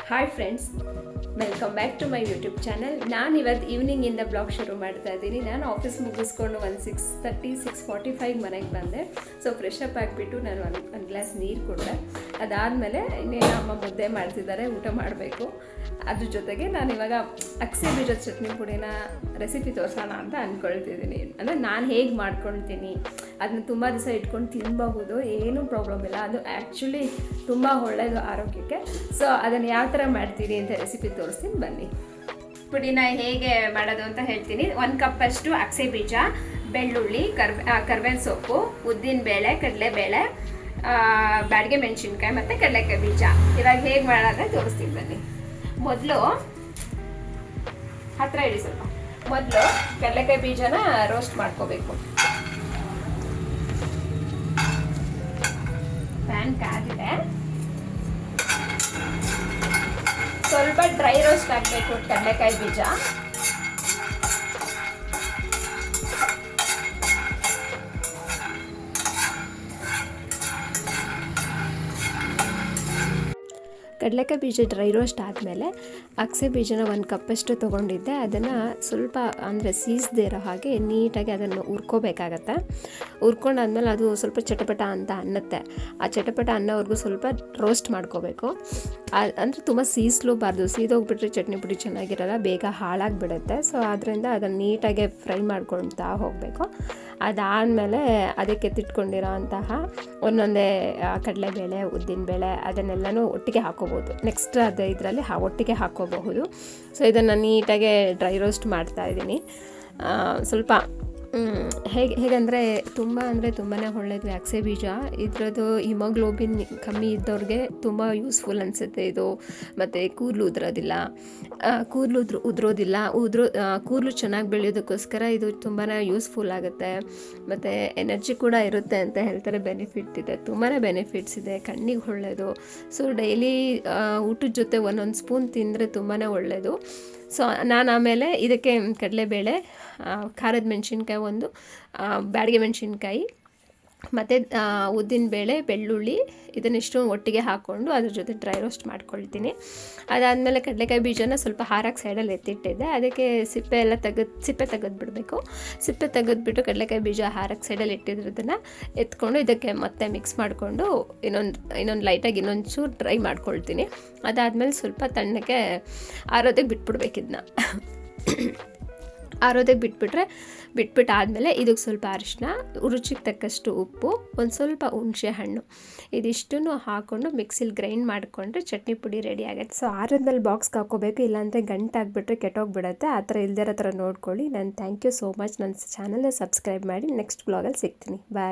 Hi friends, welcome back to my YouTube channel. ನಾನು ಇವತ್ತು ಈವ್ನಿಂಗಿಂದ blog ಶುರು ಮಾಡ್ತಾ ಇದ್ದೀನಿ. ನಾನು ಆಫೀಸ್ ಮುಗಿಸ್ಕೊಂಡು ಒಂದು 6:45 ಮನೆಗೆ ಬಂದೆ. ಸೊ ಫ್ರೆಶ್ ಅಪ್ ಆಗಿಬಿಟ್ಟು ನಾನು ಒಂದು ಗ್ಲಾಸ್ ನೀರು ಕೊಟ್ಟೆ. ಅದಾದಮೇಲೆ ಇನ್ನೇನು ಅಮ್ಮ ಮುದ್ದೆ ಮಾಡ್ತಿದ್ದಾರೆ, ಊಟ ಮಾಡಬೇಕು. ಅದ್ರ ಜೊತೆಗೆ ನಾನು ಇವಾಗ ಅಗಸೆ ಬೀಜದ ಚಟ್ನಿ ಪುಡಿನ ರೆಸಿಪಿ ತೋರಿಸೋಣ ಅಂತ ಅಂದ್ಕೊಳ್ತಿದ್ದೀನಿ. ಅಂದರೆ ನಾನು ಹೇಗೆ ಮಾಡ್ಕೊಳ್ತೀನಿ, ಅದನ್ನ ತುಂಬ ದಿವಸ ಇಟ್ಕೊಂಡು ತಿನ್ನಬಹುದು, ಏನೂ ಪ್ರಾಬ್ಲಮ್ ಇಲ್ಲ. ಅದು ಆ್ಯಕ್ಚುಲಿ ತುಂಬ ಒಳ್ಳೆಯದು ಆರೋಗ್ಯಕ್ಕೆ. ಸೊ ಅದನ್ನು ಯಾವ ಥರ ಮಾಡ್ತೀನಿ ಅಂತ ರೆಸಿಪಿ ತೋರಿಸ್ತೀನಿ, ಬನ್ನಿ. ಪುಡಿನ ಹೇಗೆ ಮಾಡೋದು ಅಂತ ಹೇಳ್ತೀನಿ. 1 ಕಪ್ಪಷ್ಟು ಅಗಸೆ ಬೀಜ, ಬೆಳ್ಳುಳ್ಳಿ, ಕರ್ಬೇವಿನ ಸೊಪ್ಪು, ಉದ್ದಿನಬೇಳೆ, ಕಡಲೆಬೇಳೆ, ಬ್ಯಾಡಗೆ ಮೆಣಸಿನ್ಕಾಯಿ ಮತ್ತು ಕಡಲೆಕಾಯಿ ಬೀಜ. ಇವಾಗ ಹೇಗೆ ಮಾಡೋದ್ರೆ ತೋರಿಸ್ತೀನಿ, ಬನ್ನಿ. ಮೊದಲು ಹತ್ತಿರ ಇಡಿ ಸ್ವಲ್ಪ. ಮೊದಲು ಕಡಲೆಕಾಯಿ ಬೀಜನ ರೋಸ್ಟ್ ಮಾಡ್ಕೋಬೇಕು. ಪ್ಯಾನ್ ಕಾದಿದೆ. ಸ್ವಲ್ಪ ಡ್ರೈ ರೋಸ್ಟ್ ಆಗಬೇಕು ಕಡಲೆಕಾಯಿ ಬೀಜ. ಕಡಲೆಕಾಯಿ ಬೀಜ ಡ್ರೈ ರೋಸ್ಟ್ ಆದಮೇಲೆ ಅಗಸೆ ಬೀಜನ 1 ಕಪ್ಪಷ್ಟು ತೊಗೊಂಡಿದ್ದೆ. ಅದನ್ನು ಸ್ವಲ್ಪ ಅಂದರೆ ಸೀಸದೇ ಇರೋ ಹಾಗೆ ನೀಟಾಗಿ ಅದನ್ನು ಹುರ್ಕೋಬೇಕಾಗತ್ತೆ. ಹುರ್ಕೊಂಡಾದ್ಮೇಲೆ ಅದು ಸ್ವಲ್ಪ ಚಟಪಟ ಅಂತ ಅನ್ನತ್ತೆ. ಆ ಚಟಪಟ ಅನ್ನೋವರೆಗೂ ಸ್ವಲ್ಪ ರೋಸ್ಟ್ ಮಾಡ್ಕೋಬೇಕು. ಅಂದರೆ ತುಂಬ ಸೀಸ್ಲೂಬಾರ್ದು. ಸೀದೋಗ್ಬಿಟ್ರೆ ಚಟ್ನಿ ಪುಡಿ ಚೆನ್ನಾಗಿರಲ್ಲ, ಬೇಗ ಹಾಳಾಗಿಬಿಡುತ್ತೆ. ಸೊ ಆದ್ದರಿಂದ ಅದನ್ನು ನೀಟಾಗಿ ಫ್ರೈ ಮಾಡ್ಕೊಳ್ತಾ ಹೋಗಬೇಕು. ಅದಾದಮೇಲೆ ಅದಕ್ಕೆ ಎತ್ತಿಟ್ಕೊಂಡಿರೋ ಅಂತಹ ಒಂದೊಂದೇ ಕಡಲೆಬೇಳೆ, ಉದ್ದಿನಬೇಳೆ ಅದನ್ನೆಲ್ಲನೂ ಒಟ್ಟಿಗೆ ಹಾಕೋಬೋದು. ನೆಕ್ಸ್ಟ್ ಅದು ಇದರಲ್ಲಿ ಒಟ್ಟಿಗೆ ಹಾಕೋಬಹುದು. ಸೊ ಇದನ್ನು ನೀಟಾಗಿ ಡ್ರೈ ರೋಸ್ಟ್ ಮಾಡ್ತಾಯಿದ್ದೀನಿ. ಸ್ವಲ್ಪ ಹೇಗಂದರೆ ತುಂಬಾ ಒಳ್ಳೆಯದು ಅಗಸೆ ಬೀಜ. ಇದರದ್ದು ಹಿಮೋಗ್ಲೋಬಿನ್ ಕಮ್ಮಿ ಇದ್ದವ್ರಿಗೆ ತುಂಬ ಯೂಸ್ಫುಲ್ ಅನಿಸುತ್ತೆ ಇದು. ಮತ್ತು ಕೂದಲು ಉದುರೋದಿಲ್ಲ. ಕೂದಲು ಚೆನ್ನಾಗಿ ಬೆಳೆಯೋದಕ್ಕೋಸ್ಕರ ಇದು ತುಂಬಾ ಯೂಸ್ಫುಲ್ ಆಗುತ್ತೆ. ಮತ್ತು ಎನರ್ಜಿ ಕೂಡ ಇರುತ್ತೆ ಅಂತ ಹೇಳ್ತಾರೆ. ಬೆನಿಫಿಟ್ ಇದೆ, ತುಂಬಾ ಬೆನಿಫಿಟ್ಸ್ ಇದೆ. ಕಣ್ಣಿಗೆ ಒಳ್ಳೆಯದು. ಸೊ ಡೈಲಿ ಊಟದ ಜೊತೆ ಒಂದೊಂದು ಸ್ಪೂನ್ ತಿಂದರೆ ತುಂಬಾ ಒಳ್ಳೆಯದು. ಸೊ ನಾನು ಆಮೇಲೆ ಇದಕ್ಕೆ ಕಡಲೆಬೇಳೆ, ಖಾರದ ಮೆಣಸಿನ್ಕಾಯಿ, ಒಂದು ಬ್ಯಾಡಗೆ ಮೆಣಸಿನ್ಕಾಯಿ ಮತ್ತು ಉದ್ದಿನಬೇಳೆ, ಬೆಳ್ಳುಳ್ಳಿ ಇದನ್ನಿಷ್ಟು ಒಟ್ಟಿಗೆ ಹಾಕ್ಕೊಂಡು ಅದ್ರ ಜೊತೆ ಡ್ರೈ ರೋಸ್ಟ್ ಮಾಡ್ಕೊಳ್ತೀನಿ. ಅದಾದಮೇಲೆ ಕಡಲೆಕಾಯಿ ಬೀಜನ ಸ್ವಲ್ಪ ಹಾರಾಗಿ ಸೈಡಲ್ಲಿ ಎತ್ತಿಟ್ಟಿದ್ದೆ. ಅದಕ್ಕೆ ಸಿಪ್ಪೆ ತೆಗೆದುಬಿಡಬೇಕು. ಸಿಪ್ಪೆ ತೆಗೆದುಬಿಟ್ಟು ಕಡಲೆಕಾಯಿ ಬೀಜ ಹಾರಾಗಿ ಸೈಡಲ್ಲಿ ಇಟ್ಟಿರೋದನ್ನು ಎತ್ಕೊಂಡು ಇದಕ್ಕೆ ಮತ್ತೆ ಮಿಕ್ಸ್ ಮಾಡಿಕೊಂಡು ಇನ್ನೊಂದು ಲೈಟಾಗಿ ಇನ್ನೊಂದು ಚೂರು ಡ್ರೈ ಮಾಡ್ಕೊಳ್ತೀನಿ. ಅದಾದಮೇಲೆ ಸ್ವಲ್ಪ ತಣ್ಣಗೆ ಆರೋದಕ್ಕೆ ಬಿಟ್ಬಿಡ್ಬೇಕು. ಇದನ್ನ ಆರೋದಕ್ಕೆ ಬಿಟ್ಬಿಟ್ಟು ಆದಮೇಲೆ ಇದಕ್ಕೆ ಸ್ವಲ್ಪ ಅರಿಶಿನ, ರುಚಿಗೆ ತಕ್ಕಷ್ಟು ಉಪ್ಪು, ಒಂದು ಸ್ವಲ್ಪ ಹುಣಸೆ ಹಣ್ಣು ಇದಿಷ್ಟನ್ನು ಹಾಕ್ಕೊಂಡು ಮಿಕ್ಸಿಲಿ ಗ್ರೈಂಡ್ ಮಾಡಿಕೊಂಡ್ರೆ ಚಟ್ನಿ ಪುಡಿ ರೆಡಿ ಆಗುತ್ತೆ. ಸೊ ಆರದಲ್ಲಿ ಬಾಕ್ಸ್ಗೆ ಹಾಕ್ಕೋಬೇಕು, ಇಲ್ಲಾಂದರೆ ಗಂಟಾಗಿಬಿಟ್ರೆ ಕೆಟ್ಟೋಗ್ಬಿಡುತ್ತೆ. ಆ ಥರ ಇಲ್ದಿರೋ ಥರ ನೋಡ್ಕೊಳ್ಳಿ. ನಾನು ಥ್ಯಾಂಕ್ ಯು ಸೋ ಮಚ್. ನನ್ನ ಚಾನಲ್ನ ಸಬ್ಸ್ಕ್ರೈಬ್ ಮಾಡಿ. ನೆಕ್ಸ್ಟ್ ಬ್ಲಾಗಲ್ಲಿ ಸಿಗ್ತೀನಿ. ಬಾಯ್.